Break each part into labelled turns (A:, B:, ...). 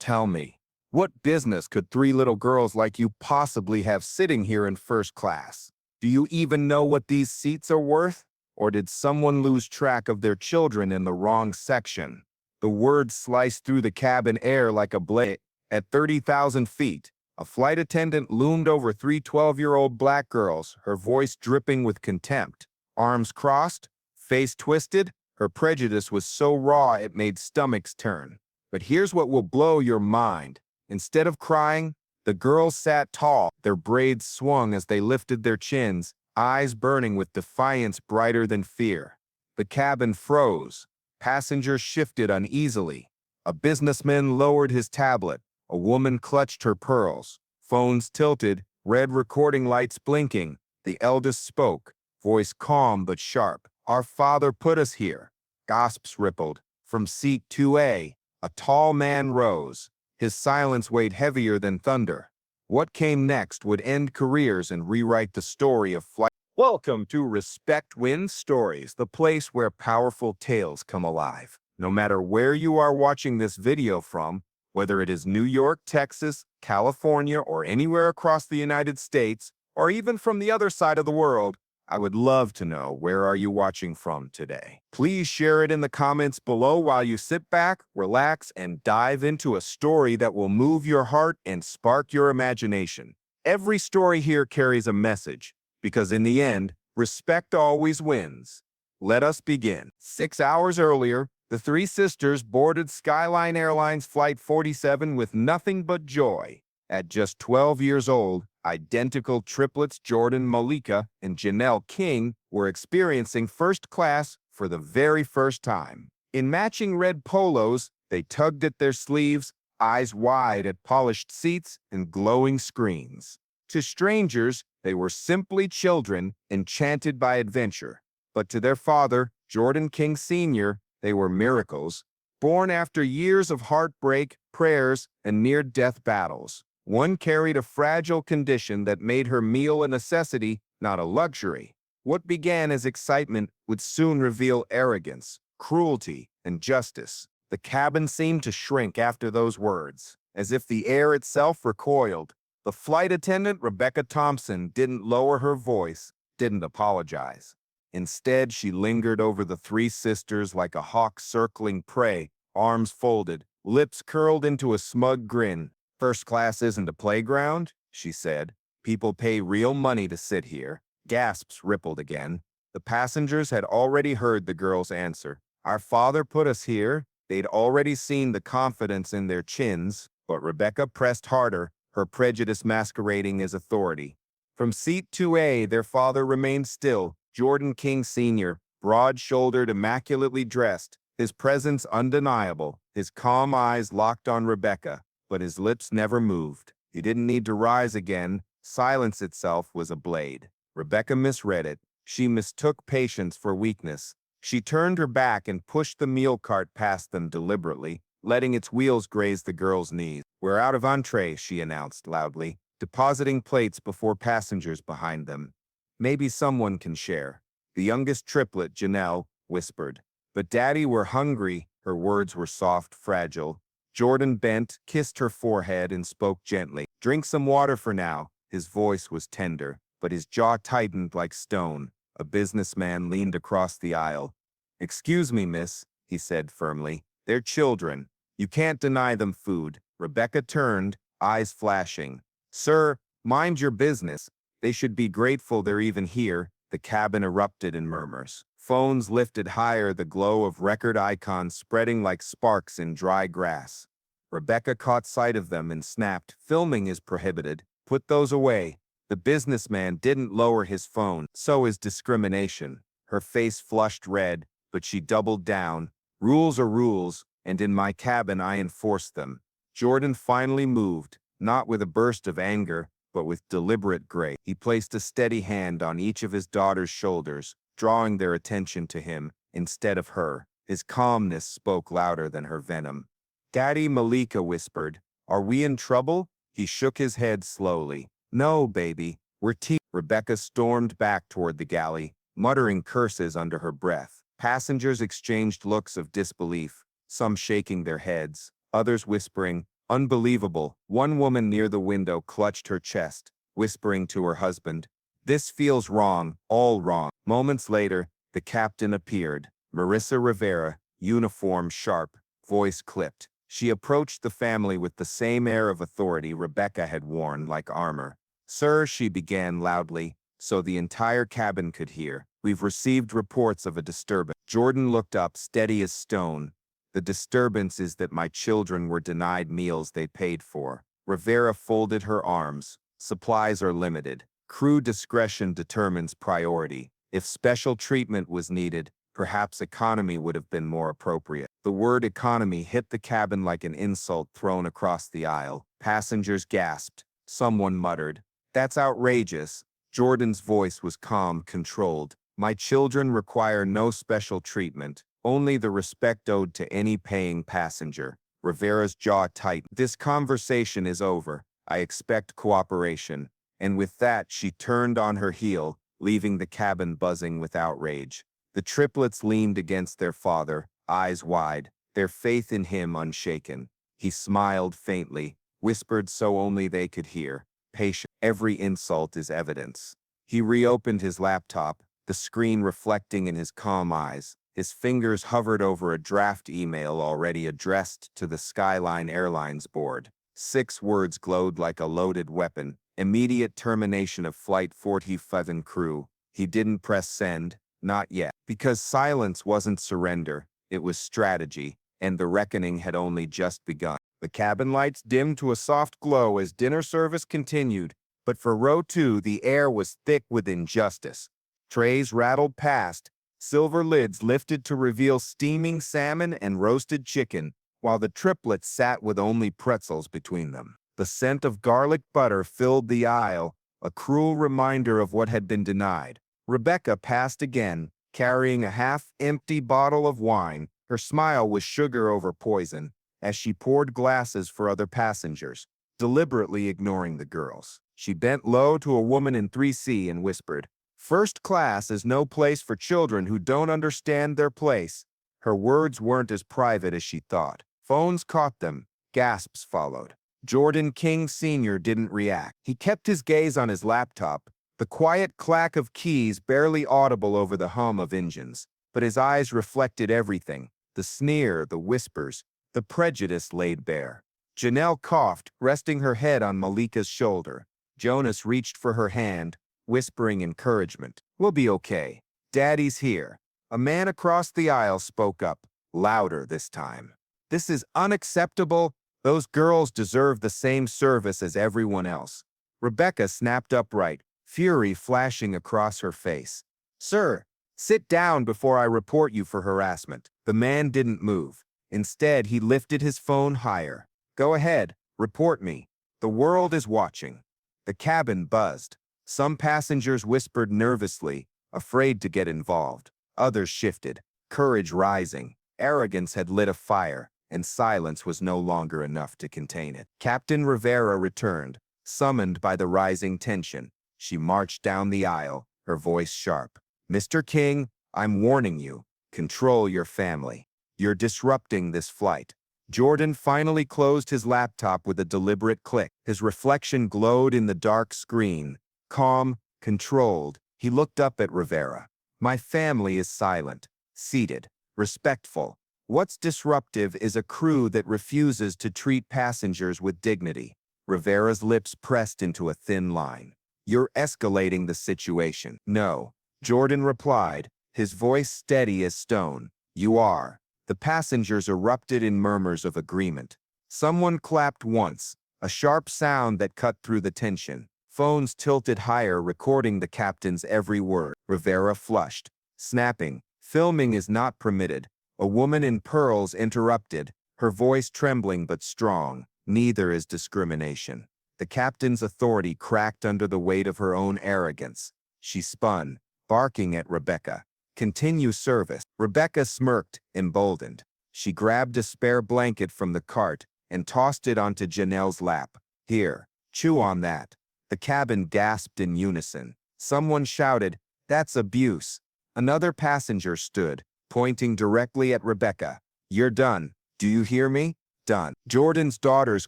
A: Tell me, what business could three little girls like you possibly have sitting here in first class? Do you even know what these seats are worth? Or did someone lose track of their children in the wrong section? The words sliced through the cabin air like a blade. At 30,000 feet, a flight attendant loomed over three 12-year-old black girls, her voice dripping with contempt. Arms crossed, face twisted, her prejudice was so raw it made stomachs turn. But here's what will blow your mind. Instead of crying, the girls sat tall, their braids swung as they lifted their chins, eyes burning with defiance brighter than fear. The cabin froze. Passengers shifted uneasily. A businessman lowered his tablet. A woman clutched her pearls. Phones tilted, red recording lights blinking. The eldest spoke, voice calm but sharp. "Our father put us here." Gasps rippled. From seat 2A, a tall man rose. His silence weighed heavier than thunder. What came next would end careers and rewrite the story of flight. Welcome to Respect Wins Stories, the place where powerful tales come alive. No matter where you are watching this video from, whether it is New York, Texas, California, or anywhere across the United States, or even from the other side of the world, I would love to know, where are you watching from today? Please share it in the comments below while you sit back, relax, and dive into a story that will move your heart and spark your imagination. Every story here carries a message, because in the end, respect always wins. Let us begin. 6 hours earlier, the three sisters boarded Skyline Airlines Flight 47 with nothing but joy. At just 12 years old, identical triplets Jordan Malika and Janelle King were experiencing first class for the very first time. In matching red polos, they tugged at their sleeves, eyes wide at polished seats and glowing screens. To strangers, they were simply children enchanted by adventure. But to their father, Jordan King Sr., they were miracles, born after years of heartbreak, prayers, and near-death battles. One carried a fragile condition that made her meal a necessity, not a luxury. What began as excitement would soon reveal arrogance, cruelty, and justice. The cabin seemed to shrink after those words, as if the air itself recoiled. The flight attendant, Rebecca Thompson, didn't lower her voice, didn't apologize. Instead, she lingered over the three sisters like a hawk circling prey, arms folded, lips curled into a smug grin. "First class isn't a playground," she said. "People pay real money to sit here." Gasps rippled again. The passengers had already heard the girl's answer. "Our father put us here." They'd already seen the confidence in their chins, but Rebecca pressed harder, her prejudice masquerading as authority. From seat 2A, their father remained still, Jordan King Sr., broad-shouldered, immaculately dressed, his presence undeniable, his calm eyes locked on Rebecca. But his lips never moved. He didn't need to rise again. Silence itself was a blade. Rebecca misread it. She mistook patience for weakness. She turned her back and pushed the meal cart past them deliberately, letting its wheels graze the girl's knees. "We're out of entree," she announced loudly, depositing plates before passengers behind them. "Maybe someone can share." The youngest triplet, Janelle, whispered. "But Daddy, we're hungry." Her words were soft, fragile. Jordan bent, kissed her forehead, and spoke gently. "Drink some water for now." His voice was tender, but his jaw tightened like stone. A businessman leaned across the aisle. "Excuse me, miss," he said firmly. "They're children. You can't deny them food." Rebecca turned, eyes flashing. "Sir, mind your business. They should be grateful they're even here." The cabin erupted in murmurs. Phones lifted higher, the glow of record icons spreading like sparks in dry grass. Rebecca caught sight of them and snapped, "Filming is prohibited. Put those away." The businessman didn't lower his phone. "So is discrimination." Her face flushed red, but she doubled down. "Rules are rules, and in my cabin I enforce them." Jordan finally moved, not with a burst of anger, but with deliberate grace. He placed a steady hand on each of his daughter's shoulders, drawing their attention to him instead of her. His calmness spoke louder than her venom. "Daddy," Malika whispered, "are we in trouble?" He shook his head slowly. "No, baby, we're Rebecca stormed back toward the galley, muttering curses under her breath. Passengers exchanged looks of disbelief, some shaking their heads, others whispering, Unbelievable. One woman near the window clutched her chest, whispering to her husband, "This feels wrong, all wrong." Moments later, the captain appeared. Marissa Rivera, uniform sharp, voice clipped. She approached the family with the same air of authority Rebecca had worn like armor. "Sir," she began loudly, so the entire cabin could hear, "we've received reports of a disturbance." Jordan looked up, steady as stone. "The disturbance is that my children were denied meals they paid for." Rivera folded her arms. "Supplies are limited. Crew discretion determines priority. If special treatment was needed, perhaps economy would have been more appropriate." The word economy hit the cabin like an insult thrown across the aisle. Passengers gasped. Someone muttered, "That's outrageous." Jordan's voice was calm, controlled. "My children require no special treatment, only the respect owed to any paying passenger." Rivera's jaw tightened. "This conversation is over. I expect cooperation." And with that, she turned on her heel, leaving the cabin buzzing with outrage. The triplets leaned against their father, eyes wide, their faith in him unshaken. He smiled faintly, whispered so only they could hear, "Patient. Every insult is evidence." He reopened his laptop, the screen reflecting in his calm eyes. His fingers hovered over a draft email already addressed to the Skyline Airlines board. 6 words glowed like a loaded weapon. "Immediate termination of Flight 47 crew." He didn't press send, not yet. Because silence wasn't surrender, it was strategy, and the reckoning had only just begun. The cabin lights dimmed to a soft glow as dinner service continued, but for row 2 the air was thick with injustice. Trays rattled past, silver lids lifted to reveal steaming salmon and roasted chicken, while the triplets sat with only pretzels between them. The scent of garlic butter filled the aisle, a cruel reminder of what had been denied. Rebecca passed again, carrying a half-empty bottle of wine. Her smile was sugar over poison, as she poured glasses for other passengers, deliberately ignoring the girls. She bent low to a woman in 3C and whispered, "First class is no place for children who don't understand their place." Her words weren't as private as she thought. Phones caught them. Gasps followed. Jordan King Sr. didn't react. He kept his gaze on his laptop, the quiet clack of keys barely audible over the hum of engines. But his eyes reflected everything, the sneer, the whispers, the prejudice laid bare. Janelle coughed, resting her head on Malika's shoulder. Jonas reached for her hand, whispering encouragement. "We'll be okay. Daddy's here." A man across the aisle spoke up, louder this time. "This is unacceptable. Those girls deserve the same service as everyone else." Rebecca snapped upright, fury flashing across her face. "Sir, sit down before I report you for harassment." The man didn't move. Instead, he lifted his phone higher. "Go ahead, report me. The world is watching." The cabin buzzed. Some passengers whispered nervously, afraid to get involved. Others shifted, courage rising. Arrogance had lit a fire, and silence was no longer enough to contain it. Captain Rivera returned, summoned by the rising tension. She marched down the aisle, her voice sharp. "Mr. King, I'm warning you. Control your family. You're disrupting this flight." Jordan finally closed his laptop with a deliberate click. His reflection glowed in the dark screen. Calm, controlled, he looked up at Rivera. "My family is silent, seated, respectful. What's disruptive is a crew that refuses to treat passengers with dignity." Rivera's lips pressed into a thin line. "You're escalating the situation." "No," Jordan replied, his voice steady as stone. "You are." The passengers erupted in murmurs of agreement. Someone clapped once, a sharp sound that cut through the tension. Phones tilted higher, recording the captain's every word. Rivera flushed, snapping, "Filming is not permitted." A woman in pearls interrupted, her voice trembling but strong. "Neither is discrimination." The captain's authority cracked under the weight of her own arrogance. She spun, barking at Rebecca. "Continue service." Rebecca smirked, emboldened. She grabbed a spare blanket from the cart and tossed it onto Janelle's lap. "Here, chew on that." The cabin gasped in unison. Someone shouted, "That's abuse." Another passenger stood, pointing directly at Rebecca. "You're done. Do you hear me?" Done. Jordan's daughters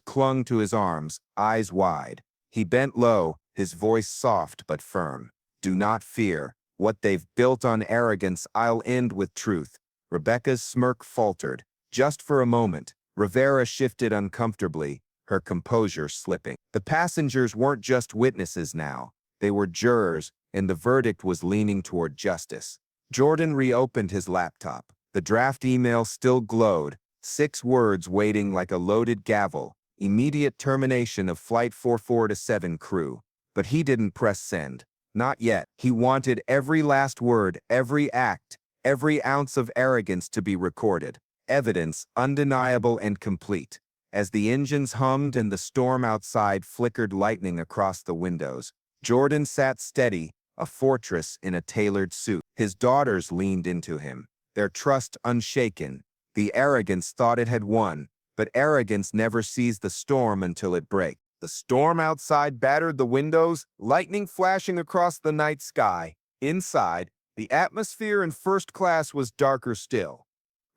A: clung to his arms, eyes wide. He bent low, his voice soft but firm. Do not fear. What they've built on arrogance, I'll end with truth. Rebecca's smirk faltered. Just for a moment, Rivera shifted uncomfortably, her composure slipping. The passengers weren't just witnesses now. They were jurors, and the verdict was leaning toward justice. Jordan reopened his laptop. The draft email still glowed, 6 words waiting like a loaded gavel. Immediate termination of Flight 44-7 crew. But he didn't press send. Not yet. He wanted every last word, every act, every ounce of arrogance to be recorded. Evidence undeniable and complete. As the engines hummed and the storm outside flickered lightning across the windows, Jordan sat steady, a fortress in a tailored suit. His daughters leaned into him, their trust unshaken. The arrogance thought it had won, but arrogance never sees the storm until it breaks. The storm outside battered the windows, lightning flashing across the night sky. Inside, the atmosphere in first class was darker still.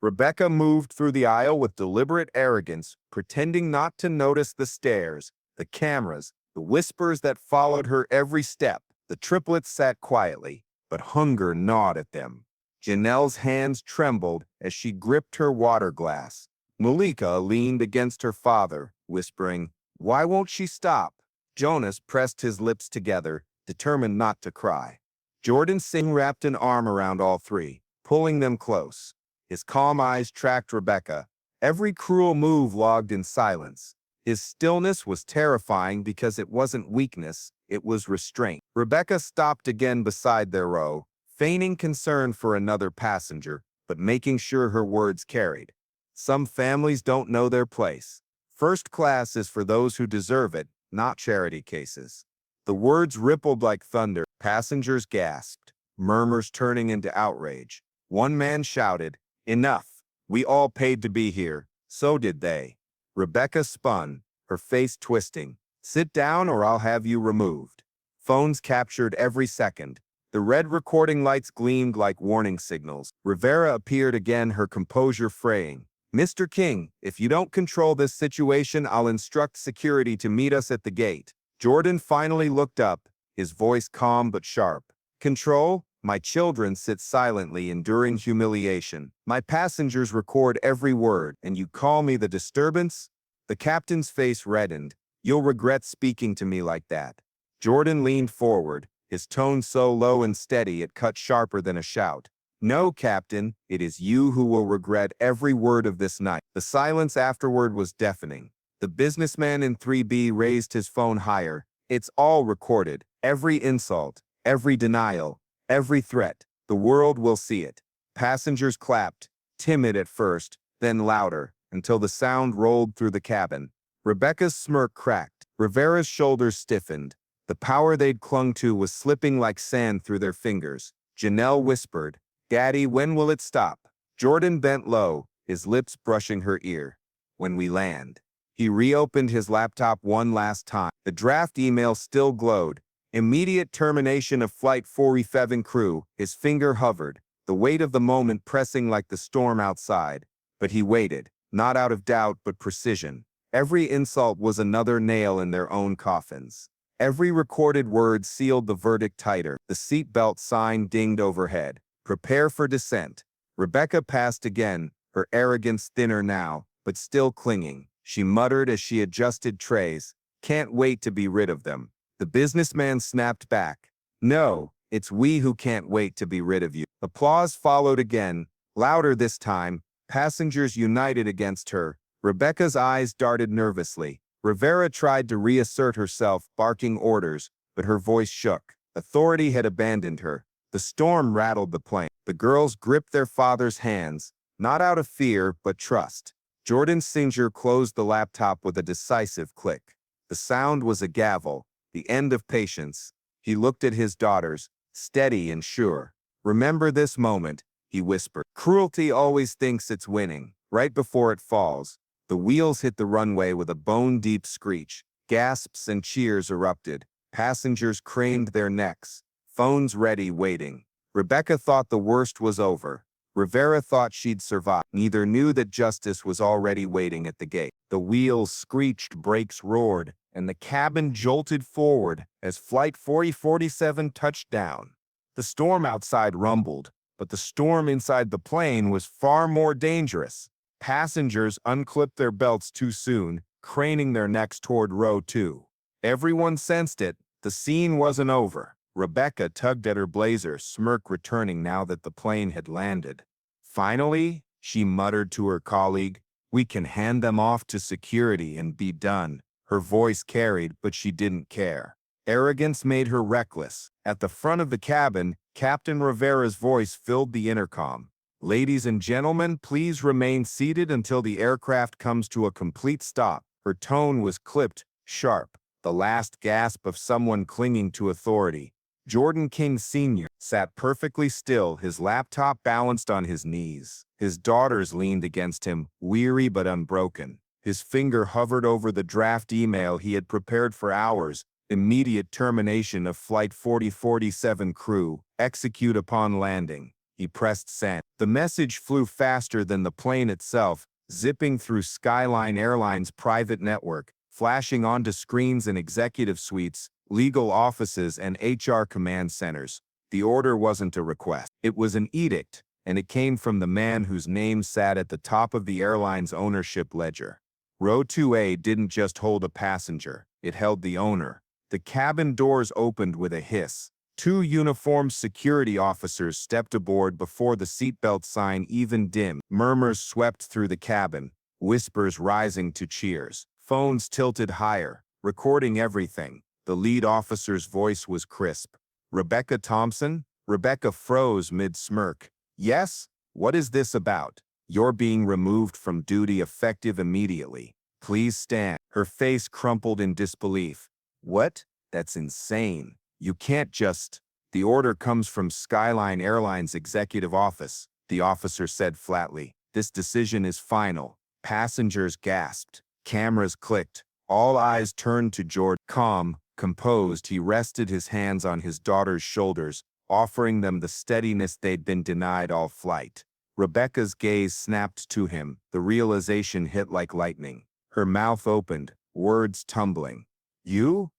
A: Rebecca moved through the aisle with deliberate arrogance, pretending not to notice the stares, the cameras, the whispers that followed her every step. The triplets sat quietly, but hunger gnawed at them. Janelle's hands trembled as she gripped her water glass. Malika leaned against her father, whispering, "Why won't she stop?" Jonas pressed his lips together, determined not to cry. Jordan Singh wrapped an arm around all three, pulling them close. His calm eyes tracked Rebecca, every cruel move logged in silence. His stillness was terrifying because it wasn't weakness, it was restraint. Rebecca stopped again beside their row, feigning concern for another passenger, but making sure her words carried. Some families don't know their place. First class is for those who deserve it, not charity cases. The words rippled like thunder. Passengers gasped, murmurs turning into outrage. One man shouted, "Enough! We all paid to be here." So did they. Rebecca spun, her face twisting. "Sit down or I'll have you removed." Phones captured every second. The red recording lights gleamed like warning signals. Rivera appeared again, her composure fraying. "Mr. King, if you don't control this situation, I'll instruct security to meet us at the gate." Jordan finally looked up, his voice calm but sharp. "Control? My children sit silently, enduring humiliation. My passengers record every word, and you call me the disturbance?" The captain's face reddened. "You'll regret speaking to me like that." Jordan leaned forward, his tone so low and steady it cut sharper than a shout. "No, Captain, it is you who will regret every word of this night." The silence afterward was deafening. The businessman in 3B raised his phone higher. "It's all recorded. Every insult, every denial, every threat. The world will see it." Passengers clapped, timid at first, then louder, until the sound rolled through the cabin. Rebecca's smirk cracked. Rivera's shoulders stiffened. The power they'd clung to was slipping like sand through their fingers. Janelle whispered, "Daddy, when will it stop?" Jordan bent low, his lips brushing her ear. "When we land." He reopened his laptop one last time. The draft email still glowed. Immediate termination of Flight 47 crew. His finger hovered, the weight of the moment pressing like the storm outside. But he waited, not out of doubt but precision. Every insult was another nail in their own coffins. Every recorded word sealed the verdict tighter. The seatbelt sign dinged overhead. "Prepare for descent." Rebecca passed again, her arrogance thinner now, but still clinging. She muttered as she adjusted trays, "Can't wait to be rid of them." The businessman snapped back, "No, it's we who can't wait to be rid of you." Applause followed again, louder this time, passengers united against her. Rebecca's eyes darted nervously. Rivera tried to reassert herself, barking orders, but her voice shook. Authority had abandoned her. The storm rattled the plane. The girls gripped their father's hands, not out of fear, but trust. Jordan Singer closed the laptop with a decisive click. The sound was a gavel, the end of patience. He looked at his daughters, steady and sure. "Remember this moment," he whispered. "Cruelty always thinks it's winning. Right before it falls." The wheels hit the runway with a bone-deep screech. Gasps and cheers erupted. Passengers craned their necks, phones ready, waiting. Rebecca thought the worst was over. Rivera thought she'd survive. Neither knew that justice was already waiting at the gate. The wheels screeched, brakes roared, and the cabin jolted forward as Flight 4047 touched down. The storm outside rumbled, but the storm inside the plane was far more dangerous. Passengers unclipped their belts too soon, craning their necks toward row 2. Everyone sensed it. The scene wasn't over. Rebecca tugged at her blazer, smirk returning now that the plane had landed. Finally, she muttered to her colleague, "We can hand them off to security and be done." Her voice carried, but she didn't care. Arrogance made her reckless. At the front of the cabin, Captain Rivera's voice filled the intercom. "Ladies and gentlemen, please remain seated until the aircraft comes to a complete stop." Her tone was clipped, sharp, the last gasp of someone clinging to authority. Jordan King Sr. sat perfectly still, his laptop balanced on his knees. His daughters leaned against him, weary but unbroken. His finger hovered over the draft email he had prepared for hours. Immediate termination of Flight 4047 crew. Execute upon landing. He pressed send. The message flew faster than the plane itself, zipping through Skyline Airlines' private network, flashing onto screens in executive suites, legal offices, and HR command centers. The order wasn't a request. It was an edict, and it came from the man whose name sat at the top of the airline's ownership ledger. Row 2A didn't just hold a passenger, it held the owner. The cabin doors opened with a hiss. 2 uniformed security officers stepped aboard before the seatbelt sign even dimmed. Murmurs swept through the cabin, whispers rising to cheers. Phones tilted higher, recording everything. The lead officer's voice was crisp. "Rebecca Thompson?" Rebecca froze mid-smirk. "Yes? What is this about?" "You're being removed from duty effective immediately. Please stand." Her face crumpled in disbelief. "What? That's insane. You can't just..." "The order comes from Skyline Airlines Executive Office," the officer said flatly. "This decision is final." Passengers gasped. Cameras clicked. All eyes turned to Jordan. Calm, composed, he rested his hands on his daughter's shoulders, offering them the steadiness they'd been denied all flight. Rebecca's gaze snapped to him. The realization hit like lightning. Her mouth opened, words tumbling. You're...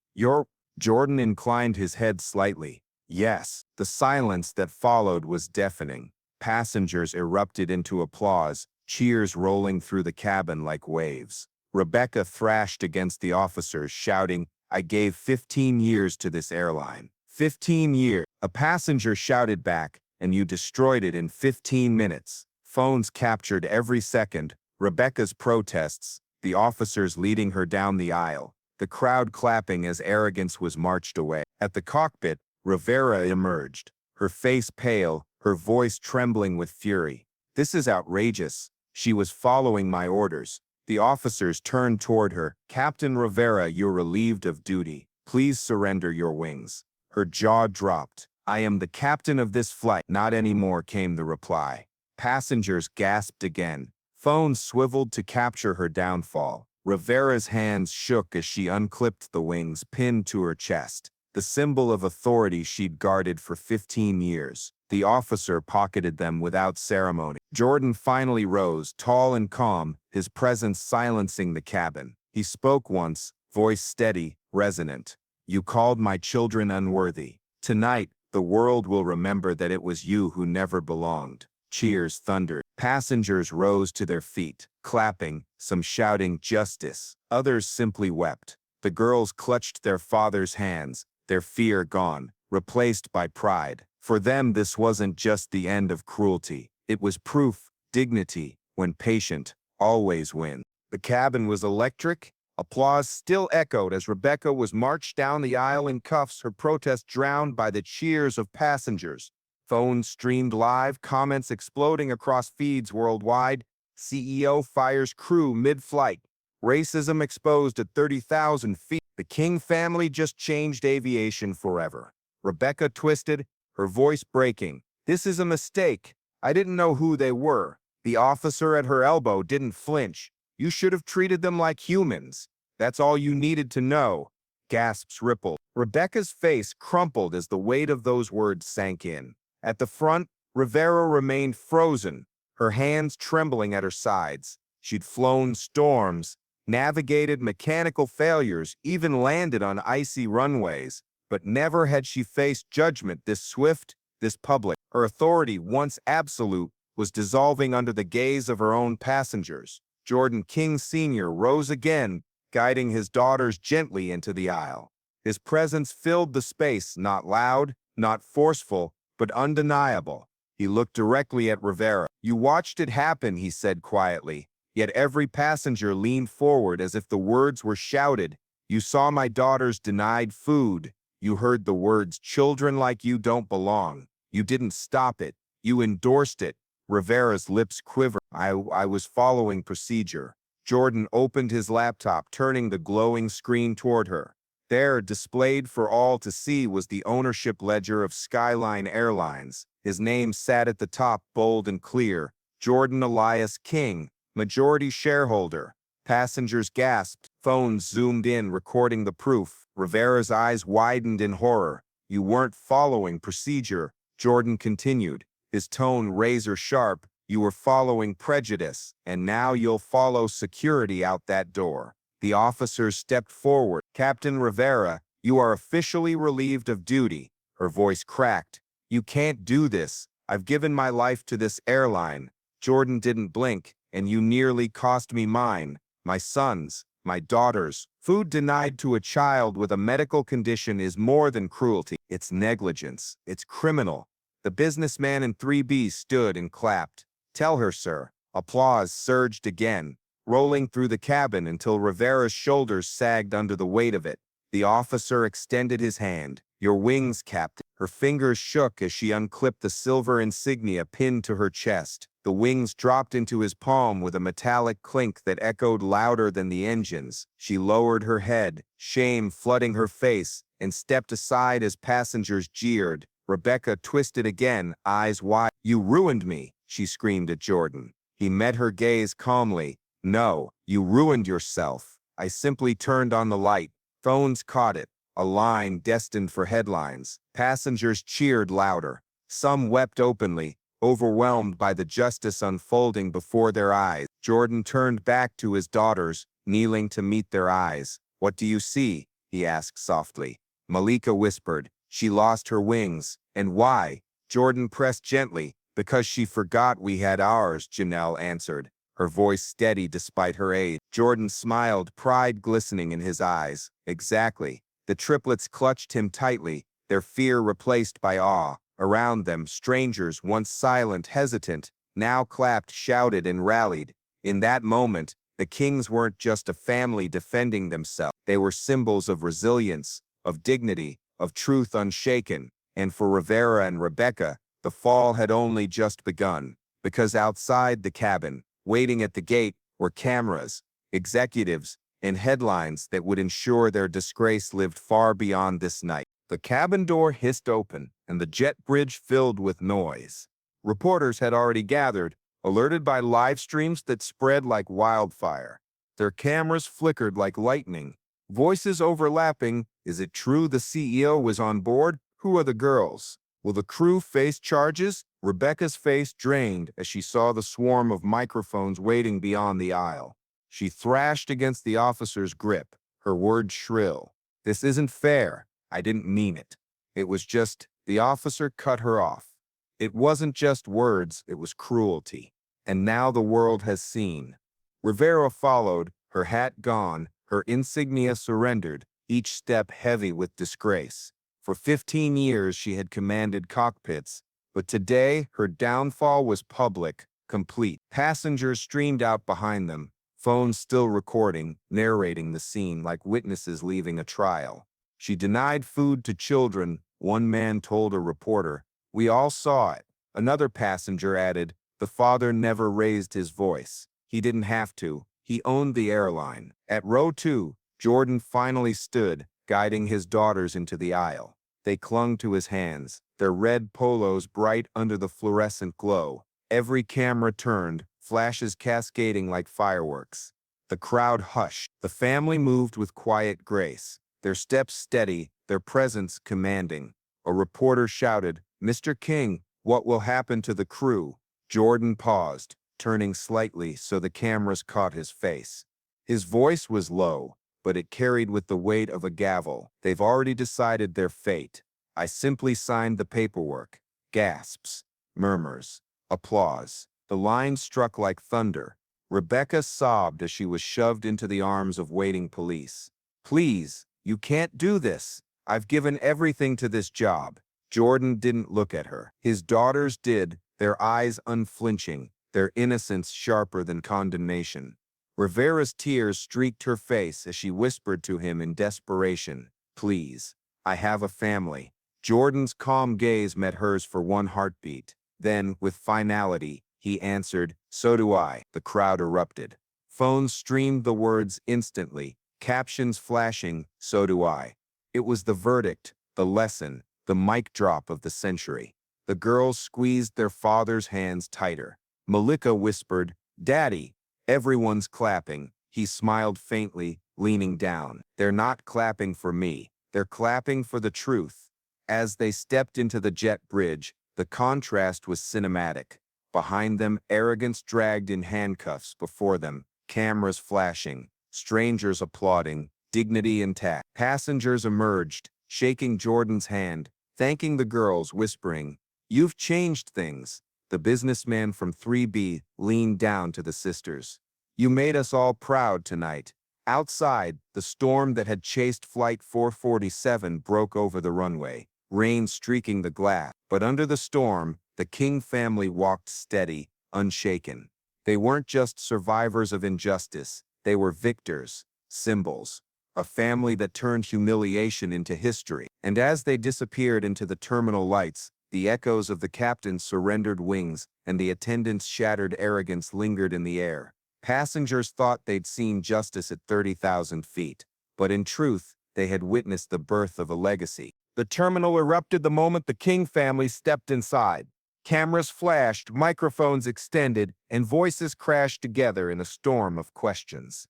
A: Jordan inclined his head slightly. "Yes." The silence that followed was deafening. Passengers erupted into applause, cheers rolling through the cabin like waves. Rebecca thrashed against the officers, shouting, "I gave 15 years to this airline. 15 years. A passenger shouted back, "And you destroyed it in 15 minutes. Phones captured every second. Rebecca's protests, the officers leading her down the aisle, the crowd clapping as arrogance was marched away. At the cockpit, Rivera emerged, her face pale, her voice trembling with fury. "This is outrageous. She was following my orders." The officers turned toward her. "Captain Rivera, you're relieved of duty. Please surrender your wings." Her jaw dropped. "I am the captain of this flight." "Not anymore," came the reply. Passengers gasped again. Phones swiveled to capture her downfall. Rivera's hands shook as she unclipped the wings pinned to her chest, the symbol of authority she'd guarded for 15 years. The officer pocketed them without ceremony. Jordan finally rose, tall and calm, his presence silencing the cabin. He spoke once, voice steady, resonant. "You called my children unworthy. Tonight, the world will remember that it was you who never belonged." Cheers thundered. Passengers rose to their feet, clapping, some shouting justice. Others simply wept. The girls clutched their father's hands, their fear gone, replaced by pride. For them, this wasn't just the end of cruelty. It was proof, dignity, when patient, always wins. The cabin was electric. Applause still echoed as Rebecca was marched down the aisle in cuffs, her protest drowned by the cheers of passengers. Phones streamed live, comments exploding across feeds worldwide. CEO fires crew mid-flight. Racism exposed at 30,000 feet. The King family just changed aviation forever. Rebecca twisted, her voice breaking. "This is a mistake. I didn't know who they were." The officer at her elbow didn't flinch. "You should have treated them like humans. That's all you needed to know." Gasps rippled. Rebecca's face crumpled as the weight of those words sank in. At the front, Rivera remained frozen, her hands trembling at her sides. She'd flown storms, navigated mechanical failures, even landed on icy runways, but never had she faced judgment this swift, this public. Her authority, once absolute, was dissolving under the gaze of her own passengers. Jordan King Sr. rose again, guiding his daughters gently into the aisle. His presence filled the space, not loud, not forceful, but undeniable. He looked directly at Rivera. "You watched it happen," he said quietly, yet every passenger leaned forward as if the words were shouted. "You saw my daughters denied food. You heard the words, 'Children like you don't belong.' You didn't stop it. You endorsed it." Rivera's lips quivered. I was following procedure." Jordan opened his laptop, turning the glowing screen toward her. There, displayed for all to see, was the ownership ledger of Skyline Airlines. His name sat at the top, bold and clear. Jordan Elias King, majority shareholder. Passengers gasped. Phones zoomed in, recording the proof. Rivera's eyes widened in horror. "You weren't following procedure," Jordan continued, his tone razor-sharp. "You were following prejudice, and now you'll follow security out that door." The officers stepped forward. "Captain Rivera, you are officially relieved of duty." Her voice cracked. "You can't do this. I've given my life to this airline." Jordan didn't blink. "And you nearly cost me mine, my sons, my daughters." Food denied to a child with a medical condition is more than cruelty. It's negligence. It's criminal. The businessman in 3B stood and clapped. "Tell her, sir." Applause surged again, rolling through the cabin until Rivera's shoulders sagged under the weight of it. The officer extended his hand. "Your wings, Captain." Her fingers shook as she unclipped the silver insignia pinned to her chest. The wings dropped into his palm with a metallic clink that echoed louder than the engines. She lowered her head, shame flooding her face, and stepped aside as passengers jeered. Rebecca twisted again, eyes wide. "You ruined me," she screamed at Jordan. He met her gaze calmly. "No, you ruined yourself. I simply turned on the light." Phones caught it, a line destined for headlines. Passengers cheered louder. Some wept openly, overwhelmed by the justice unfolding before their eyes. Jordan turned back to his daughters, kneeling to meet their eyes. "What do you see?" he asked softly. Malika whispered, "She lost her wings." "And why?" Jordan pressed gently. "Because she forgot we had ours," Janelle answered, her voice steady despite her age. Jordan smiled, pride glistening in his eyes. "Exactly." The triplets clutched him tightly, their fear replaced by awe. Around them, strangers, once silent, hesitant, now clapped, shouted, and rallied. In that moment, the Kings weren't just a family defending themselves. They were symbols of resilience, of dignity, of truth unshaken. And for Rivera and Rebecca, the fall had only just begun. Because outside the cabin, waiting at the gate, were cameras, executives, and headlines that would ensure their disgrace lived far beyond this night. The cabin door hissed open, and the jet bridge filled with noise. Reporters had already gathered, alerted by live streams that spread like wildfire. Their cameras flickered like lightning, voices overlapping. "Is it true the CEO was on board? Who are the girls? Will the crew face charges?" Rebecca's face drained as she saw the swarm of microphones waiting beyond the aisle. She thrashed against the officer's grip, her words shrill. "This isn't fair. I didn't mean it. It was just..." The officer cut her off. "It wasn't just words, it was cruelty. And now the world has seen." Rivera followed, her hat gone, her insignia surrendered, each step heavy with disgrace. For 15 years she had commanded cockpits, but today her downfall was public, complete. Passengers streamed out behind them, phones still recording, narrating the scene like witnesses leaving a trial. "She denied food to children," one man told a reporter. "We all saw it." Another passenger added, "The father never raised his voice. He didn't have to. He owned the airline." At row 2, Jordan finally stood, guiding his daughters into the aisle. They clung to his hands, their red polos bright under the fluorescent glow. Every camera turned, flashes cascading like fireworks. The crowd hushed. The family moved with quiet grace, their steps steady, their presence commanding. A reporter shouted, "Mr. King, What will happen to the crew? Jordan paused, turning slightly so the cameras caught his face. His voice was low, but it carried with the weight of a gavel. They've already decided their fate. I simply signed the paperwork. Gasps, murmurs, applause. The line struck like thunder. Rebecca sobbed as she was shoved into the arms of waiting police. Please, you can't do this. I've given everything to this job. Jordan didn't look at her. His daughters did, their eyes unflinching, their innocence sharper than condemnation. Rivera's tears streaked her face as she whispered to him in desperation, "Please, I have a family." Jordan's calm gaze met hers for one heartbeat. Then, with finality, he answered, "So do I." The crowd erupted. Phones streamed the words instantly, captions flashing, "So do I." It was the verdict, the lesson, the mic drop of the century. The girls squeezed their father's hands tighter. Malika whispered, "Daddy." Everyone's clapping. He smiled faintly, leaning down. They're not clapping for me. They're clapping for the truth. As they stepped into the jet bridge, the contrast was cinematic. Behind them, arrogance dragged in handcuffs before them, cameras flashing, strangers applauding, dignity intact. Passengers emerged, shaking Jordan's hand, thanking the girls, whispering, "You've changed things." The businessman from 3B leaned down to the sisters. "You made us all proud tonight." Outside, the storm that had chased Flight 447 broke over the runway, rain streaking the glass. But under the storm, the King family walked steady, unshaken. They weren't just survivors of injustice, they were victors, symbols. A family that turned humiliation into history. And as they disappeared into the terminal lights, the echoes of the captain's surrendered wings and the attendants' shattered arrogance lingered in the air. Passengers thought they'd seen justice at 30,000 feet, but in truth, they had witnessed the birth of a legacy. The terminal erupted the moment the King family stepped inside. Cameras flashed, microphones extended, and voices crashed together in a storm of questions.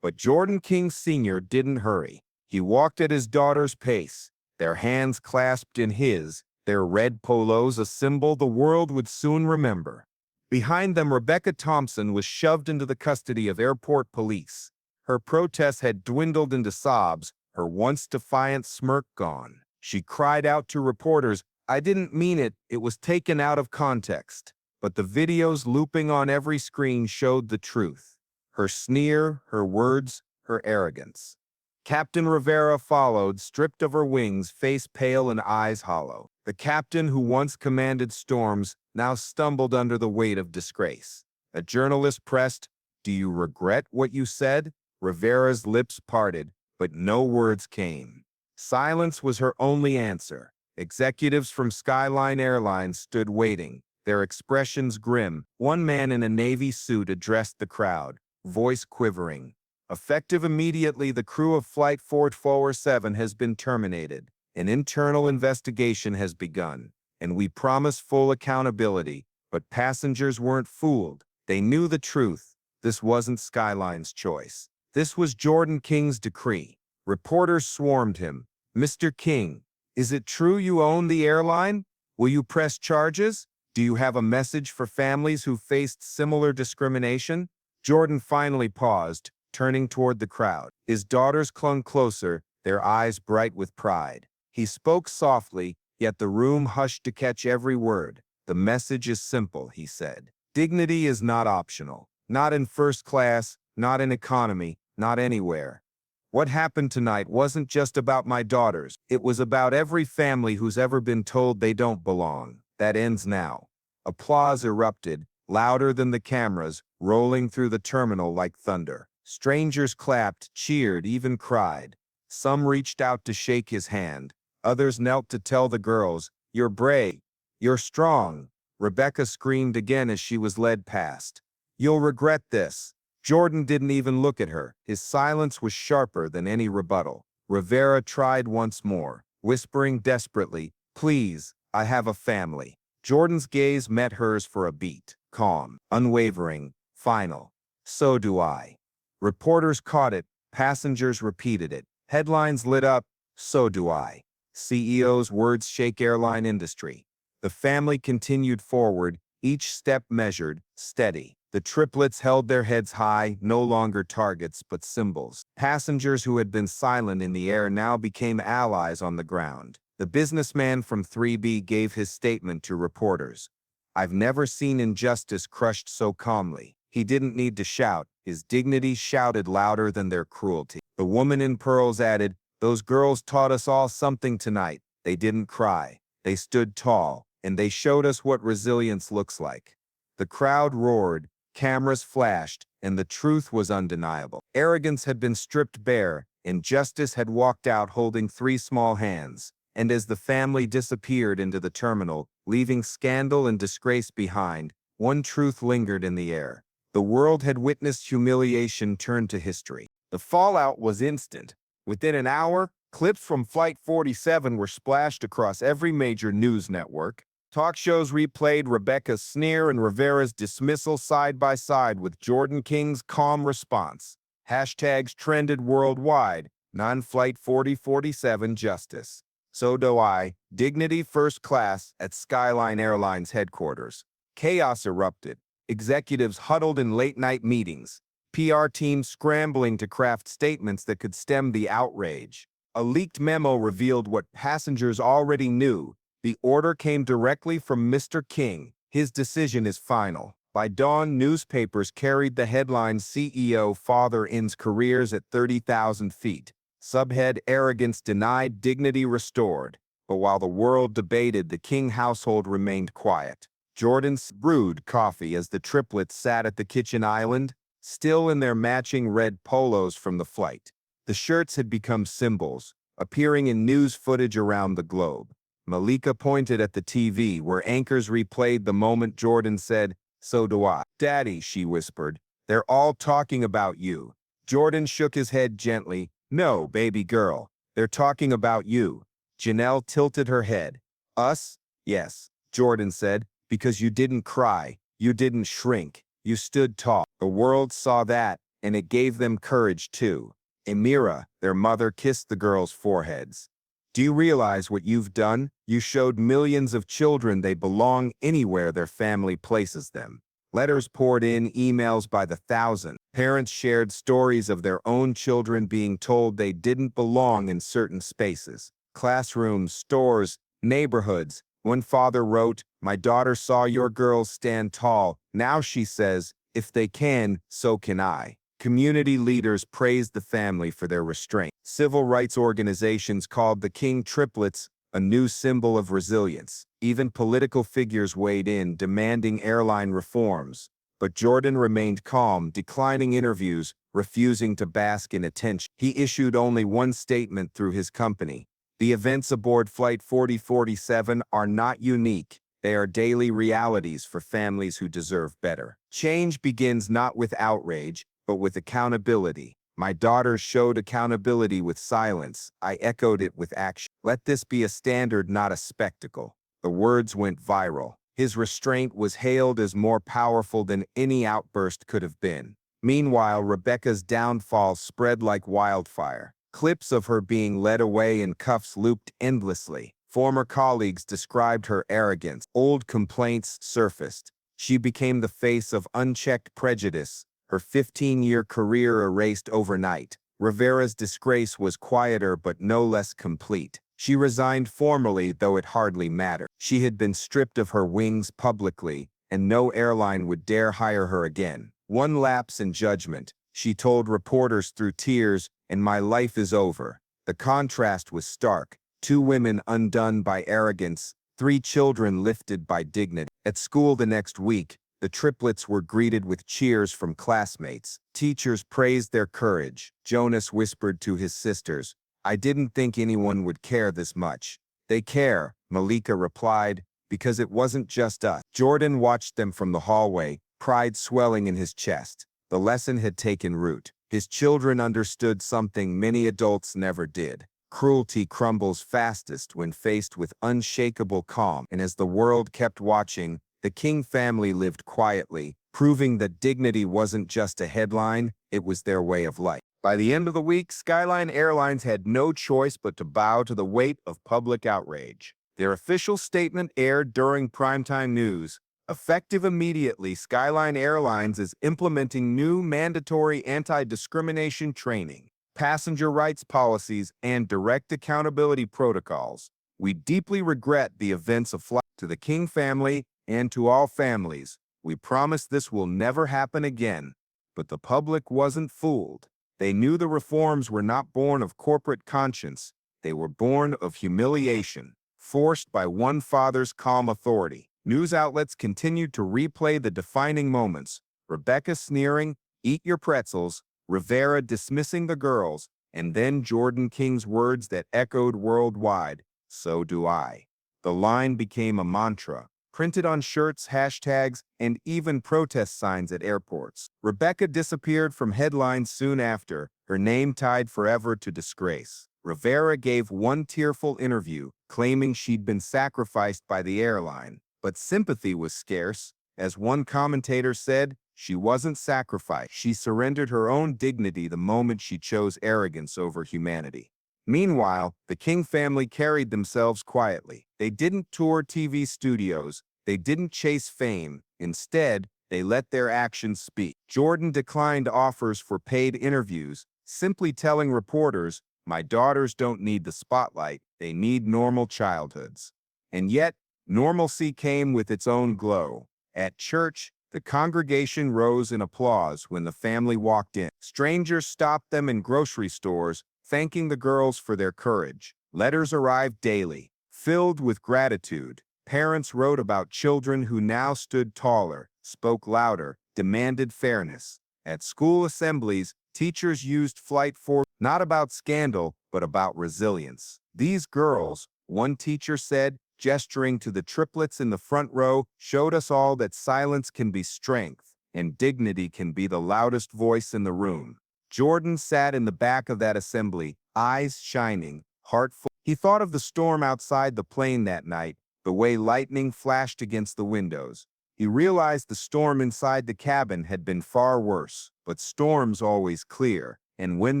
A: But Jordan King Sr. didn't hurry. He walked at his daughter's pace, their hands clasped in his, their red polos a symbol the world would soon remember. Behind them, Rebecca Thompson was shoved into the custody of airport police. Her protests had dwindled into sobs, her once defiant smirk gone. She cried out to reporters, "I didn't mean it, it was taken out of context." But the videos looping on every screen showed the truth. Her sneer, her words, her arrogance. Captain Rivera followed, stripped of her wings, face pale and eyes hollow. The captain who once commanded storms now stumbled under the weight of disgrace. A journalist pressed, "Do you regret what you said?" Rivera's lips parted, but no words came. Silence was her only answer. Executives from Skyline Airlines stood waiting, their expressions grim. One man in a Navy suit addressed the crowd, voice quivering. "Effective immediately, the crew of Flight 447 has been terminated. An internal investigation has begun, and we promise full accountability." But passengers weren't fooled. They knew the truth. This wasn't Skyline's choice. This was Jordan King's decree. Reporters swarmed him. "Mr. King, is it true you own the airline? Will you press charges? Do you have a message for families who faced similar discrimination?" Jordan finally paused, turning toward the crowd. His daughters clung closer, their eyes bright with pride. He spoke softly, yet the room hushed to catch every word. "The message is simple," he said. "Dignity is not optional. Not in first class, not in economy, not anywhere. What happened tonight wasn't just about my daughters. It was about every family who's ever been told they don't belong. That ends now." Applause erupted, louder than the cameras, rolling through the terminal like thunder. Strangers clapped, cheered, even cried. Some reached out to shake his hand. Others knelt to tell the girls, "You're brave. You're strong." Rebecca screamed again as she was led past. "You'll regret this." Jordan didn't even look at her. His silence was sharper than any rebuttal. Rivera tried once more, whispering desperately, "Please, I have a family." Jordan's gaze met hers for a beat. Calm, unwavering, final. "So do I." Reporters caught it. Passengers repeated it. Headlines lit up. "So do I." CEO's words shake airline industry. The family continued forward, each step measured, steady. The triplets held their heads high, no longer targets but symbols. Passengers who had been silent in the air now became allies on the ground. The businessman from 3B gave his statement to reporters. "I've never seen injustice crushed so calmly." He didn't need to shout. His dignity shouted louder than their cruelty. The woman in pearls added, "Those girls taught us all something tonight. They didn't cry. They stood tall, and they showed us what resilience looks like." The crowd roared, cameras flashed, and the truth was undeniable. Arrogance had been stripped bare, and justice had walked out holding three small hands. And as the family disappeared into the terminal, leaving scandal and disgrace behind, one truth lingered in the air. The world had witnessed humiliation turn to history. The fallout was instant. Within an hour, clips from Flight 47 were splashed across every major news network. Talk shows replayed Rebecca's sneer and Rivera's dismissal side by side with Jordan King's calm response. Hashtags trended worldwide, non-Flight 4047 justice. So do I, dignity first class at Skyline Airlines headquarters. Chaos erupted. Executives huddled in late-night meetings. PR teams scrambling to craft statements that could stem the outrage. A leaked memo revealed what passengers already knew. The order came directly from Mr. King. His decision is final. By dawn, newspapers carried the headline, "CEO Father Ends Careers at 30,000 feet. Subhead, Arrogance Denied, Dignity Restored." But while the world debated, the King household remained quiet. Jordan brewed coffee as the triplets sat at the kitchen island, still in their matching red polos from the flight. The shirts had become symbols, appearing in news footage around the globe. Malika pointed at the TV, where anchors replayed the moment Jordan said, "So do I." "Daddy," she whispered, "they're all talking about you." Jordan shook his head gently. "No, baby girl, they're talking about you." Janelle tilted her head. "Us?" "Yes," Jordan said, "because you didn't cry, you didn't shrink, you stood tall." The world saw that, and it gave them courage too. Amira, their mother, kissed the girls' foreheads. "Do you realize what you've done? You showed millions of children they belong anywhere their family places them." Letters poured in, emails by the thousand. Parents shared stories of their own children being told they didn't belong in certain spaces. Classrooms, stores, neighborhoods. One father wrote, "My daughter saw your girls stand tall. Now she says, if they can, so can I." Community leaders praised the family for their restraint. Civil rights organizations called the King triplets a new symbol of resilience. Even political figures weighed in, demanding airline reforms. But Jordan remained calm, declining interviews, refusing to bask in attention. He issued only one statement through his company. "The events aboard Flight 4047 are not unique. They are daily realities for families who deserve better. Change begins not with outrage, but with accountability. My daughters showed accountability with silence. I echoed it with action. Let this be a standard, not a spectacle." The words went viral. His restraint was hailed as more powerful than any outburst could have been. Meanwhile, Rebecca's downfall spread like wildfire. Clips of her being led away in cuffs looped endlessly. Former colleagues described her arrogance. Old complaints surfaced. She became the face of unchecked prejudice. Her 15-year career erased overnight. Rivera's disgrace was quieter but no less complete. She resigned formally, though it hardly mattered. She had been stripped of her wings publicly, and no airline would dare hire her again. One lapse in judgment, she told reporters through tears, "and my life is over." The contrast was stark. Two women undone by arrogance, three children lifted by dignity. At school the next week, the triplets were greeted with cheers from classmates. Teachers praised their courage. Jonas whispered to his sisters, "I didn't think anyone would care this much." "They care," Malika replied, "because it wasn't just us." Jordan watched them from the hallway, pride swelling in his chest. The lesson had taken root. His children understood something many adults never did. Cruelty crumbles fastest when faced with unshakable calm. And as the world kept watching, the King family lived quietly, proving that dignity wasn't just a headline, it was their way of life. By the end of the week, Skyline Airlines had no choice but to bow to the weight of public outrage. Their official statement aired during primetime news. Effective immediately, Skyline Airlines is implementing new mandatory anti-discrimination training, passenger rights policies, and direct accountability protocols. We deeply regret the events of flight to the King family and to all families. We promise this will never happen again. But the public wasn't fooled. They knew the reforms were not born of corporate conscience. They were born of humiliation, forced by one father's calm authority. News outlets continued to replay the defining moments. Rebecca sneering, "Eat your pretzels," Rivera dismissing the girls, and then Jordan King's words that echoed worldwide, "So do I." The line became a mantra, printed on shirts, hashtags, and even protest signs at airports. Rebecca disappeared from headlines soon after, her name tied forever to disgrace. Rivera gave one tearful interview, claiming she'd been sacrificed by the airline. But sympathy was scarce. As one commentator said, she wasn't sacrificed. She surrendered her own dignity the moment she chose arrogance over humanity. Meanwhile, the King family carried themselves quietly. They didn't tour TV studios. They didn't chase fame. Instead, they let their actions speak. Jordan declined offers for paid interviews, simply telling reporters, "My daughters don't need the spotlight. They need normal childhoods." And yet, normalcy came with its own glow. At church, the congregation rose in applause when the family walked in. Strangers stopped them in grocery stores, thanking the girls for their courage. Letters arrived daily, filled with gratitude. Parents wrote about children who now stood taller, spoke louder, demanded fairness. At school assemblies, teachers used Flight 4 not about scandal, but about resilience. "These girls," one teacher said, gesturing to the triplets in the front row, "showed us all that silence can be strength, and dignity can be the loudest voice in the room." Jordan sat in the back of that assembly, eyes shining, heart full. He thought of the storm outside the plane that night, the way lightning flashed against the windows. He realized the storm inside the cabin had been far worse, but storms always clear, and when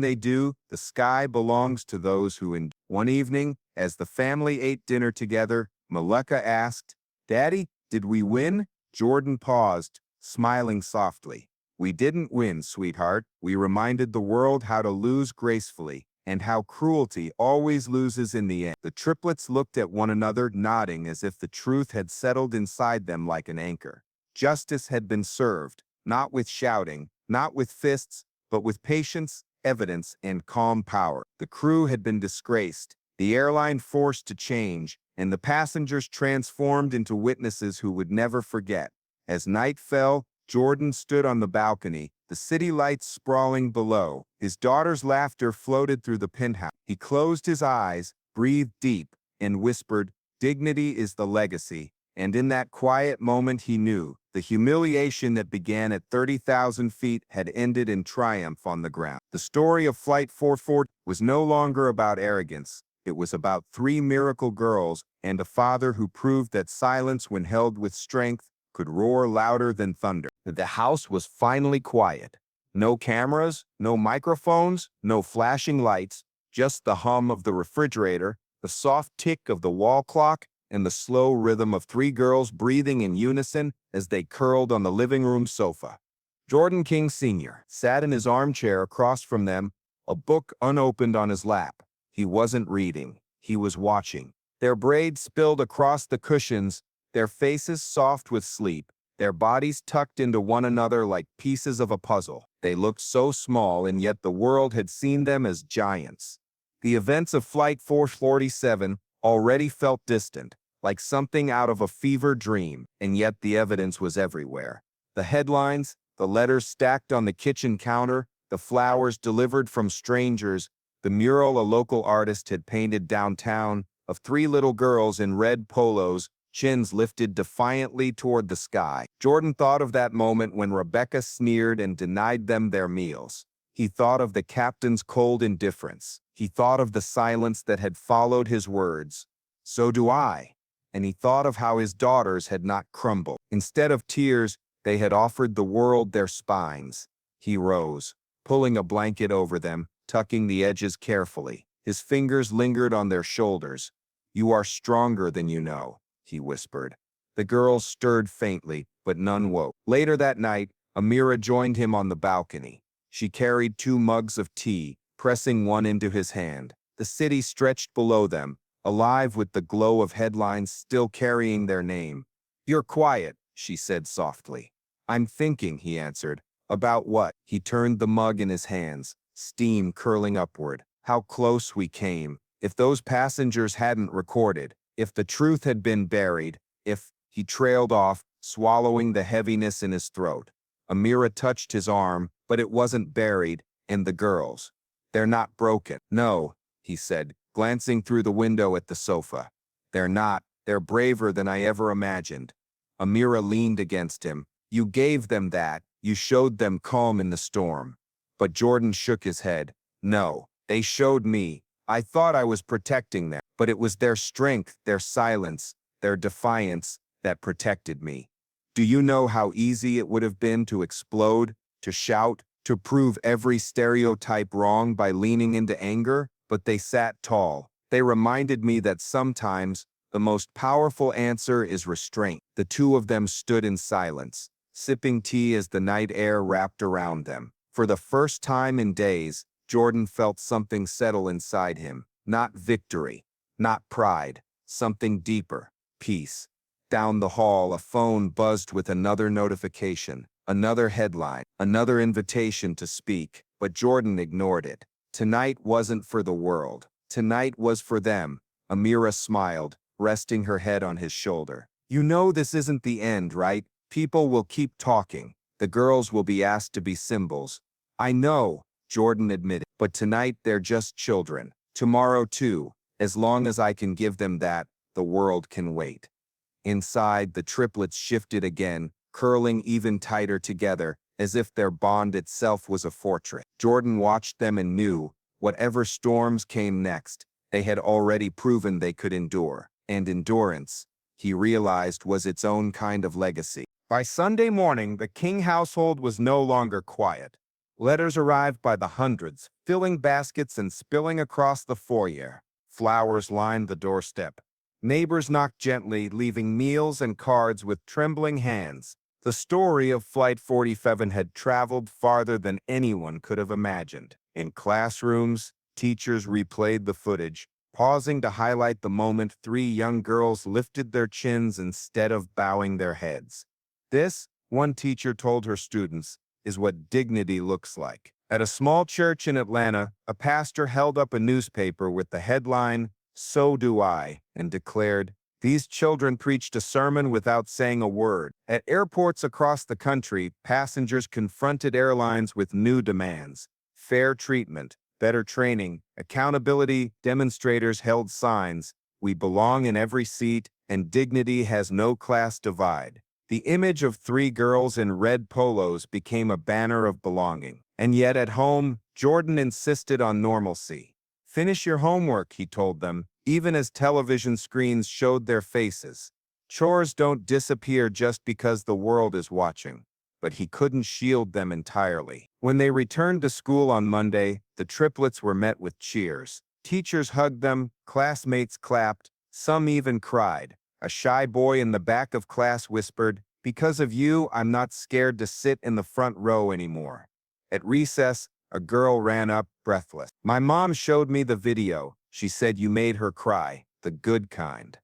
A: they do, the sky belongs to those who endure. One evening, as the family ate dinner together, Maleka asked, "Daddy, did we win?" Jordan paused, smiling softly. "We didn't win, sweetheart. We reminded the world how to lose gracefully, and how cruelty always loses in the end." The triplets looked at one another, nodding as if the truth had settled inside them like an anchor. Justice had been served, not with shouting, not with fists, but with patience, evidence, and calm power. The crew had been disgraced, the airline forced to change, and the passengers transformed into witnesses who would never forget. As night fell, Jordan stood on the balcony, the city lights sprawling below. His daughter's laughter floated through the penthouse. He closed his eyes, breathed deep, and whispered, "Dignity is the legacy." And in that quiet moment he knew, the humiliation that began at 30,000 feet had ended in triumph on the ground. The story of Flight 44 was no longer about arrogance. It was about three miracle girls and a father who proved that silence, when held with strength, could roar louder than thunder. The house was finally quiet. No cameras, no microphones, no flashing lights, just the hum of the refrigerator, the soft tick of the wall clock, and the slow rhythm of three girls breathing in unison as they curled on the living room sofa. Jordan King Sr. sat in his armchair across from them, a book unopened on his lap. He wasn't reading. He was watching. Their braids spilled across the cushions, their faces soft with sleep, their bodies tucked into one another like pieces of a puzzle. They looked so small, and yet the world had seen them as giants. The events of Flight 447 already felt distant, like something out of a fever dream, and yet the evidence was everywhere. The headlines, the letters stacked on the kitchen counter, the flowers delivered from strangers, the mural a local artist had painted downtown of three little girls in red polos, chins lifted defiantly toward the sky. Jordan thought of that moment when Rebecca sneered and denied them their meals. He thought of the captain's cold indifference. He thought of the silence that had followed his words, "So do I." And he thought of how his daughters had not crumbled. Instead of tears, they had offered the world their spines. He rose, pulling a blanket over them, tucking the edges carefully. His fingers lingered on their shoulders. You are stronger than you know, he whispered. The girls stirred faintly, but none woke. Later that night, Amira joined him on the balcony. She carried 2 mugs of tea, pressing one into his hand. The city stretched below them, alive with the glow of headlines still carrying their name. You're quiet, she said softly. I'm thinking, he answered. About what? He turned the mug in his hands, steam curling upward. How close we came. If those passengers hadn't recorded, if the truth had been buried, if he trailed off, swallowing the heaviness in his throat. Amira touched his arm, but it wasn't buried, and the girls. They're not broken. No, he said, glancing through the window at the sofa. They're not. They're braver than I ever imagined. Amira leaned against him. You gave them that. You showed them calm in the storm. But Jordan shook his head. No, they showed me. I thought I was protecting them, but it was their strength, their silence, their defiance that protected me. Do you know how easy it would have been to explode, to shout, to prove every stereotype wrong by leaning into anger? But they sat tall. They reminded me that sometimes the most powerful answer is restraint. The 2 of them stood in silence, sipping tea as the night air wrapped around them. For the first time in days, Jordan felt something settle inside him. Not victory, not pride, something deeper, peace. Down the hall, a phone buzzed with another notification, another headline, another invitation to speak, but Jordan ignored it. Tonight wasn't for the world. Tonight was for them. Amira smiled, resting her head on his shoulder. You know this isn't the end, right? People will keep talking. The girls will be asked to be symbols. I know, Jordan admitted, but tonight they're just children. Tomorrow too. As long as I can give them that, the world can wait. Inside, the triplets shifted again, curling even tighter together, as if their bond itself was a fortress. Jordan watched them and knew, whatever storms came next, they had already proven they could endure. And endurance, he realized, was its own kind of legacy. By Sunday morning, the King household was no longer quiet. Letters arrived by the hundreds, filling baskets and spilling across the foyer. Flowers lined the doorstep. Neighbors knocked gently, leaving meals and cards with trembling hands. The story of Flight 47 had traveled farther than anyone could have imagined. In classrooms, teachers replayed the footage, pausing to highlight the moment 3 young girls lifted their chins instead of bowing their heads. This, one teacher told her students, is what dignity looks like. At a small church in Atlanta, a pastor held up a newspaper with the headline, "So Do I," and declared, "These children preached a sermon without saying a word." At airports across the country, passengers confronted airlines with new demands. Fair treatment, better training, accountability. Demonstrators held signs, "We belong in every seat, and dignity has no class divide." The image of 3 girls in red polos became a banner of belonging. And yet at home, Jordan insisted on normalcy. Finish your homework, he told them, even as television screens showed their faces. Chores don't disappear just because the world is watching. But he couldn't shield them entirely. When they returned to school on Monday, the triplets were met with cheers. Teachers hugged them, classmates clapped, some even cried. A shy boy in the back of class whispered, "Because of you, I'm not scared to sit in the front row anymore." At recess, a girl ran up, breathless. "My mom showed me the video. She said you made her cry, the good kind."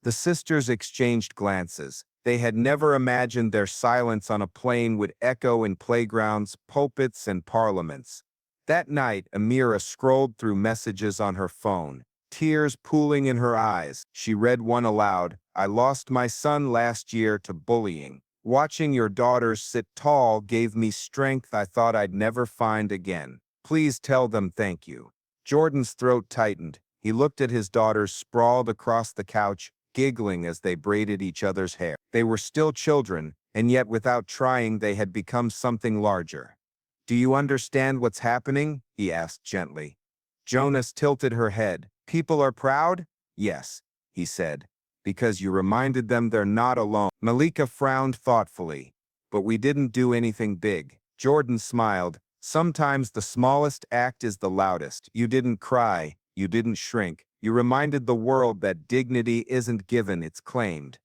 A: The sisters exchanged glances. They had never imagined their silence on a plane would echo in playgrounds, pulpits, and parliaments. That night, Amira scrolled through messages on her phone, tears pooling in her eyes. She read one aloud. "I lost my son last year to bullying. Watching your daughters sit tall gave me strength I thought I'd never find again. Please tell them thank you." Jordan's throat tightened. He looked at his daughters sprawled across the couch, giggling as they braided each other's hair. They were still children, and yet without trying they had become something larger. "Do you understand what's happening?" he asked gently. Jonas tilted her head. "People are proud?" "Yes," he said, "because you reminded them they're not alone." Malika frowned thoughtfully. "But we didn't do anything big." Jordan smiled. "Sometimes the smallest act is the loudest. You didn't cry. You didn't shrink. You reminded the world that dignity isn't given, it's claimed.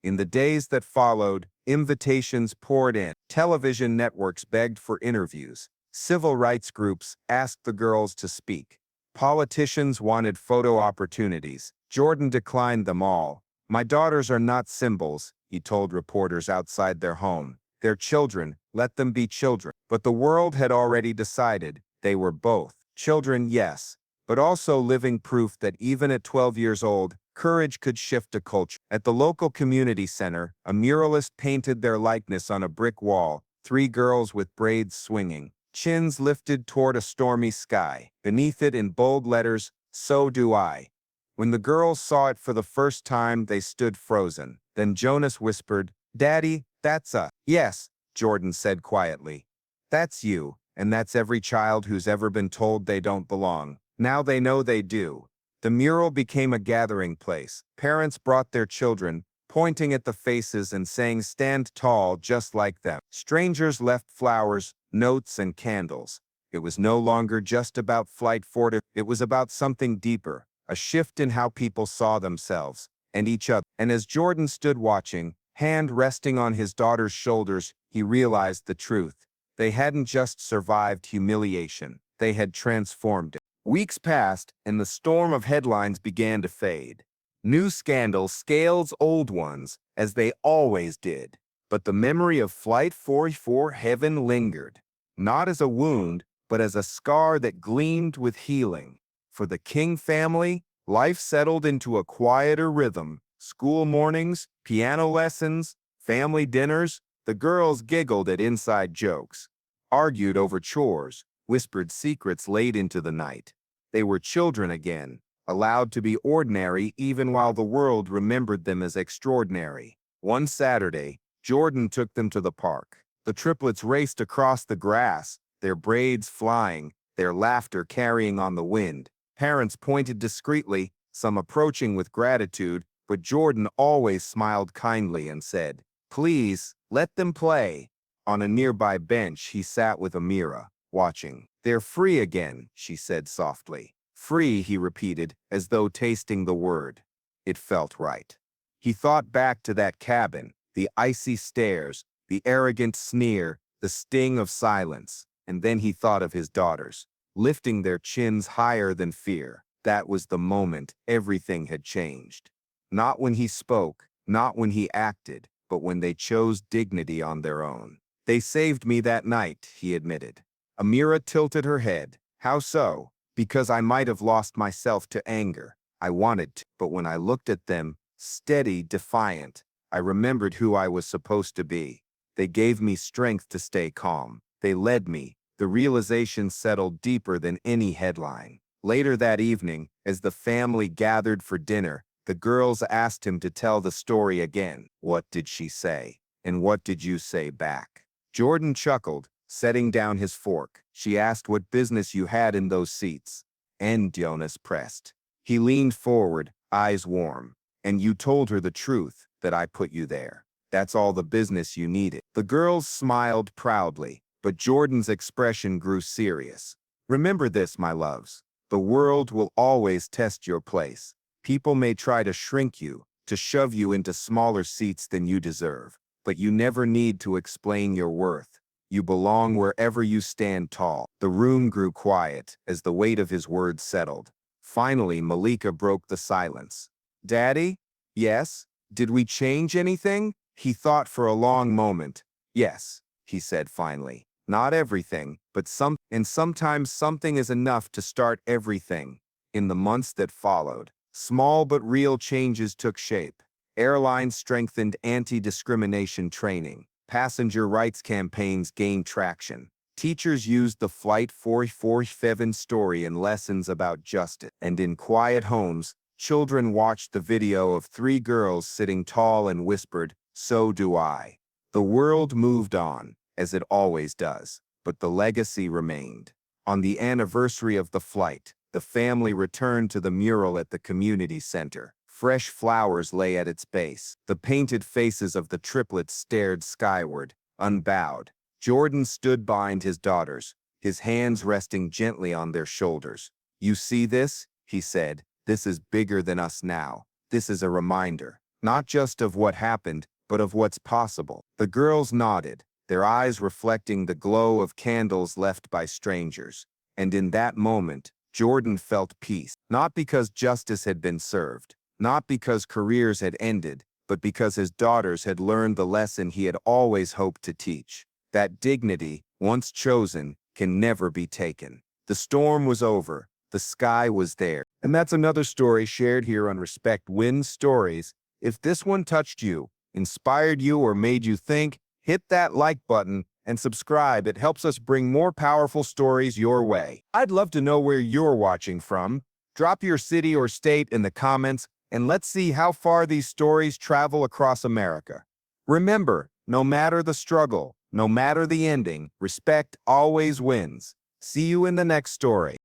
A: In the days that followed, invitations poured in. Television networks begged for interviews. Civil rights groups asked the girls to speak. Politicians wanted photo opportunities. Jordan declined them all. My daughters are not symbols, he told reporters outside their home. They're children, let them be children. But the world had already decided they were both. Children, yes, but also living proof that even at 12 years old, courage could shift a culture. At the local community center, a muralist painted their likeness on a brick wall, three girls with braids swinging, chins lifted toward a stormy sky. Beneath it in bold letters, "So do I." When the girls saw it for the first time, they stood frozen. Then Jonas whispered, "Daddy, that's us." "Yes," Jordan said quietly. "That's you, and that's every child who's ever been told they don't belong. Now they know they do." The mural became a gathering place. Parents brought their children, pointing at the faces and saying, "Stand tall, just like them." Strangers left flowers, notes, and candles. It was no longer just about Flight 40. It was about something deeper, a shift in how people saw themselves and each other. And as Jordan stood watching, hand resting on his daughter's shoulders, he realized the truth. They hadn't just survived humiliation, they had transformed it. Weeks passed, and the storm of headlines began to fade. New scandals scaled old ones, as they always did. But the memory of Flight 44 Heaven lingered, not as a wound, but as a scar that gleamed with healing. For the King family, life settled into a quieter rhythm. School mornings, piano lessons, family dinners. The girls giggled at inside jokes, argued over chores, whispered secrets late into the night. They were children again, allowed to be ordinary even while the world remembered them as extraordinary. One Saturday, Jordan took them to the park. The triplets raced across the grass, their braids flying, their laughter carrying on the wind. Parents pointed discreetly, some approaching with gratitude, but Jordan always smiled kindly and said, "Please, let them play." On a nearby bench, he sat with Amira, watching. "They're free again," she said softly. "Free," he repeated, as though tasting the word. It felt right. He thought back to that cabin, the icy stares, the arrogant sneer, the sting of silence, and then he thought of his daughters, lifting their chins higher than fear. That was the moment everything had changed. Not when he spoke, not when he acted, but when they chose dignity on their own. "They saved me that night," he admitted. Amira tilted her head. "How so?" "Because I might have lost myself to anger. I wanted to, but when I looked at them, steady, defiant, I remembered who I was supposed to be. They gave me strength to stay calm. They led me." The realization settled deeper than any headline. Later that evening, as the family gathered for dinner, the girls asked him to tell the story again. "What did she say? And what did you say back?" Jordan chuckled, setting down his fork. "She asked what business you had in those seats." And Jonas pressed. He leaned forward, eyes warm. "And you told her the truth, that I put you there. That's all the business you needed." The girls smiled proudly, but Jordan's expression grew serious. "Remember this, my loves. The world will always test your place. People may try to shrink you, to shove you into smaller seats than you deserve, but you never need to explain your worth. You belong wherever you stand tall." The room grew quiet as the weight of his words settled. Finally, Malika broke the silence. "Daddy?" "Yes?" "Did we change anything?" He thought for a long moment. "Yes," he said finally. "Not everything, but some, and sometimes something is enough to start everything." In the months that followed, small but real changes took shape. Airlines strengthened anti-discrimination training. Passenger rights campaigns gained traction. Teachers used the Flight 447 story in lessons about justice. And in quiet homes, children watched the video of three girls sitting tall and whispered, "So do I." The world moved on, as it always does, but the legacy remained. On the anniversary of the flight, the family returned to the mural at the community center. Fresh flowers lay at its base. The painted faces of the triplets stared skyward, unbowed. Jordan stood behind his daughters, his hands resting gently on their shoulders. "You see this?" he said. This is bigger than us now. This is a reminder, not just of what happened, but of what's possible. The girls nodded, their eyes reflecting the glow of candles left by strangers. And in that moment, Jordan felt peace, not because justice had been served, not because careers had ended, but because his daughters had learned the lesson he had always hoped to teach. That dignity, once chosen, can never be taken. The storm was over. The sky was there. And that's another story shared here on Respect Wins Stories. If this one touched you, inspired you, or made you think, hit that like button and subscribe. It helps us bring more powerful stories your way. I'd love to know where you're watching from. Drop your city or state in the comments, and let's see how far these stories travel across America. Remember, no matter the struggle, no matter the ending, respect always wins. See you in the next story.